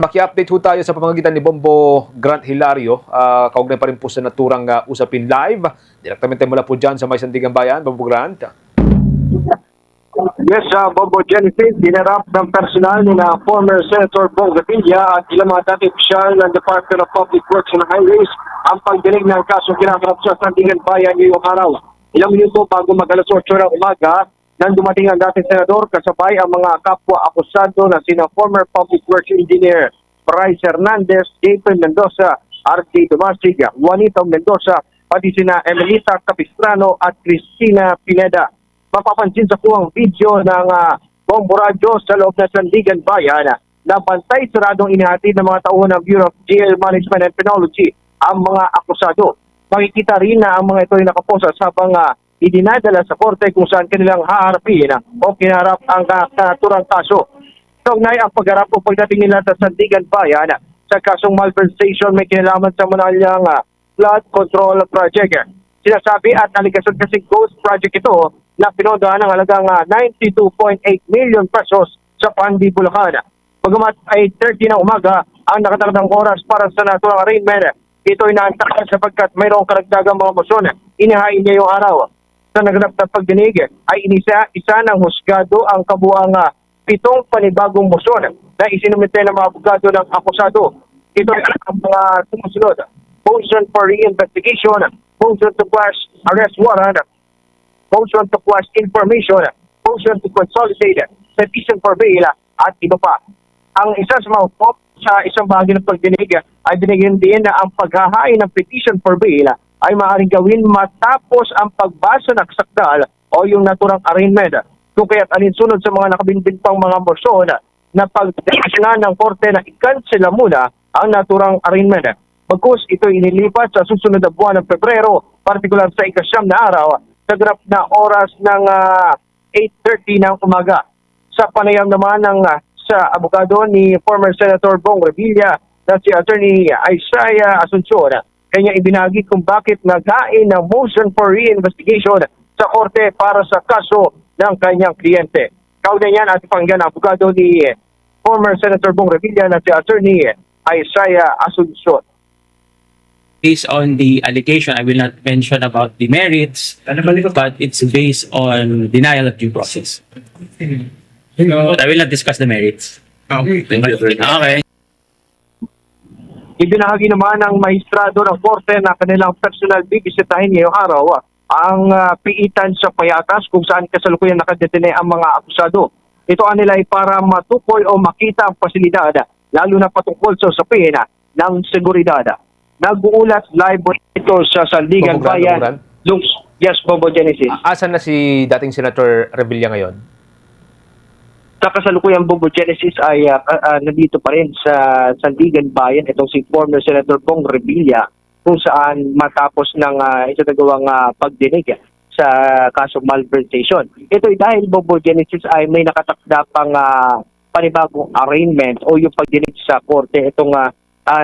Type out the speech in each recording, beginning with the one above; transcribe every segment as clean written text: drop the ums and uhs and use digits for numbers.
Maki-update ho tayo sa pamamagitan ni Bombo Grant Hilario. Kaugnay pa rin po sa naturang usapin live. Direktamente mula po dyan sa May Sandigan Bayan, Bombo Grant. Yes, Bobo Genesis, dinarap ng personal ni na former Senator Bong Revilla at ilang mga dati opisyal ng Department of Public Works and Highways ang pagdinig ng kasong kinakarap sa Sandigan Bayan ngayong araw. Ilang minuto bago mag-alas 8 ng umaga, nang dumating ang dating senador kasabay ang mga kapwa-akusado na sina former Public Works Engineer Bryce Hernandez, Jason Mendoza, R.K. Dumasig, Juanito Mendoza, pati sina Emelita Capistrano at Cristina Pineda. Mapapansin sa kuwang video ng Bombo Radyo sa loob ng Sandigan Bayan na bantay saradong inihatid ng mga tauhan ng Bureau of Jail Management and Penology ang mga akusado. Makikita rin na ang mga ito ay nakaposa habang idinadala sa korte kung saan kanilang haharapin o kinarap ang naturang kaso. Kaugnay ang pagharap o pagdating nila sa Sandigan Bayan sa kasong malversation may kinalaman sa manalyang flood control project. Sinasabi at aligasyon kasing ghost project ito na pinondohan ng halagang 92.8 million pesos sa Pandi, Bulacan. Pagamat ay 30 ng umaga ang nakatakdang oras para sa naturang arraignment, ito ay naantakan sapagkat mayroong karagdagang mga motion. Inihain niya yung araw. Sa naganap na pagdinig ay isa ng husgado ang kabuang 7 panibagong motion na isinumite ng mga abogado ng akusado. Ito ay ang mga sumusunod: motion for reinvestigation, motion to quash arrest warrant, motion to quash information, motion to consolidate, petition for bail, at iba pa. Ang isa sa mga sa isang bahagi ng pagdinig ay binigyan din na ang paghahain ng petition for bail ay maaaring gawin matapos ang pagbasa ng sakdal o yung naturang arraignment. Kung kaya't alinsunod sa mga nakabinbin pang mga morsyon na pagdesisyonan ng korte na ikansela muna ang naturang arraignment. Bagkus ito inilipat sa susunod na buwan ng Pebrero, partikular sa ikasyam na araw, sa ganap na oras ng 8:30 ng umaga. Sa panayam naman ng sa abogado ni former Senator Bong Revilla na si Attorney Isaiah Asuncion, kanya ibinagi kung bakit naghain ng motion for reinvestigation sa korte para sa kaso ng kanyang kliyente. Kaugnay niyan at ipanggan ang abogado ni former Senator Bong Revilla na si Attorney Isaiah Asuncion. Based on the allegation, I will not mention about the merits, but it's based on denial of due process. But I will not discuss the merits. Okay. Ibinahagi naman ng maestrado ng korte na kanilang personal bibisitahin ngayong araw ang piitan sa Payatas kung saan kasalukuyan nakadetine ang mga akusado. Ito nila ay para matukoy o makita ang pasilidad, lalo na patungkol sa usapin ng seguridad. Nag-uulat live ito sa Sandigan Bayan. Yes, Bobo Genesis. Asan na si dating Senator Revilla ngayon? Sa kasalukuyang Bobo Genesis ay nandito pa rin sa Sandigan Bayan itong si former Senator Bong Revilla kung saan matapos ng isinagawang pagdinig sa kasong malversation. Ito ay dahil Bobo Genesis ay may nakatakda pang panibagong arraignment o yung pagdinig sa korte itong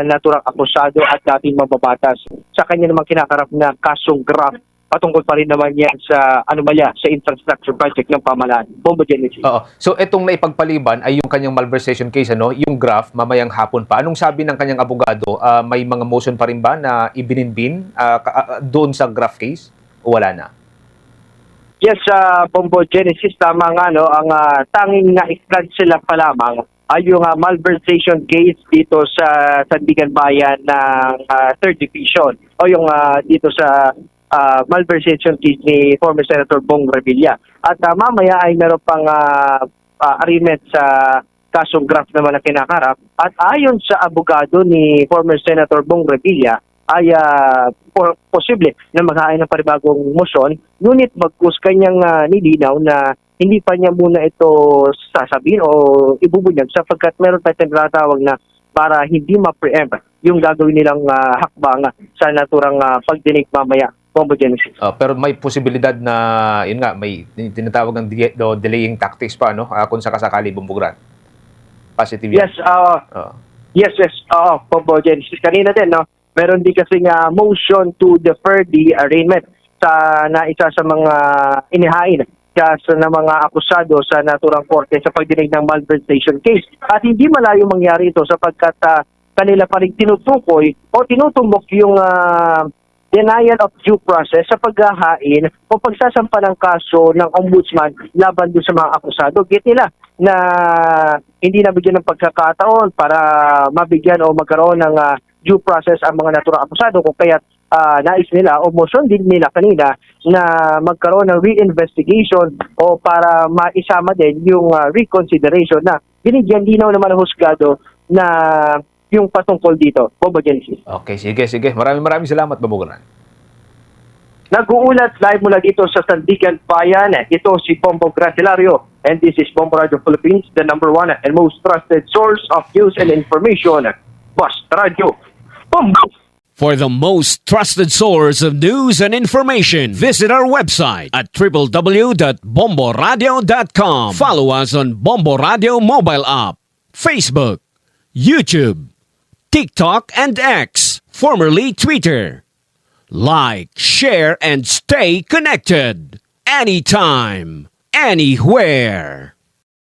naturang akusado at dating mababatas. Sa kanya naman kinakarap na kasong graft patungkol pa rin naman yan sa anomalya sa infrastructure project ng pamahalaan. Bombo Genesis. Oo. So itong naipagpaliban ay yung kanyang malversation case, yung graph, mamayang hapon pa. Anong sabi ng kanyang abogado? May mga motion pa rin ba na ibininbin doon sa graph case? O wala na? Yes, Bombo Genesis, tama nga, no? Ang tanging na-extrad sila pa lamang ay yung malversation case dito sa Sandigan Bayan ng 3rd Division o yung dito sa malversation case ni former Senator Bong Revilla. At mamaya ay meron pang arraignment sa kasong graft naman na kinakarap. At ayon sa abogado ni former Senator Bong Revilla ay posible na maghain ng panibagong motion, ngunit bagkus kanyang nilinaw na hindi pa niya muna ito sasabihin o ibubunyag sapagkat meron pa tinatawag na para hindi ma-preempt yung gagawin nilang hakbang sa naturang pagdinig mamaya. Bombo Genesis. Pero may posibilidad na, yun nga, may tinatawag ng delaying tactics pa, no? Kung sakasakali, Bombo Grant. Positive yan. Yes, Bombo Genesis. Kanina din, no? Meron din kasing motion to defer the arraignment sa na isa sa mga inihain discuss ng mga akusado sa naturang korte sa pagdinig ng malversation case. At hindi malayo mangyari ito sapagkat kanila pa rin tinutukoy o tinutumbok yung denial of due process sa paghahain o pagsasampa ng kaso ng ombudsman laban doon sa mga akusado. Git nila na hindi nabigyan ng pagkakataon para mabigyan o magkaroon ng due process ang mga naturang akusado, kung kaya't nais nila o motion din nila kanina na magkaroon ng reinvestigation o para maisama din yung reconsideration na binigyan linaw naman ng husgado na yung patungkol dito. Bobo Genesis. Okay, sige. Maraming salamat, Babugaran. Nag-uulat live mula dito sa Sandigan Bayan. Ito si Bombo Gracilario. And this is Bombo Radio Philippines, the number one and most trusted source of news and information. Basta Radio. Bombo! For the most trusted source of news and information, visit our website at www.bomboradio.com. Follow us on Bombo Radio mobile app, Facebook, YouTube, TikTok, and X, formerly Twitter. Like, share, and stay connected. Anytime, anywhere.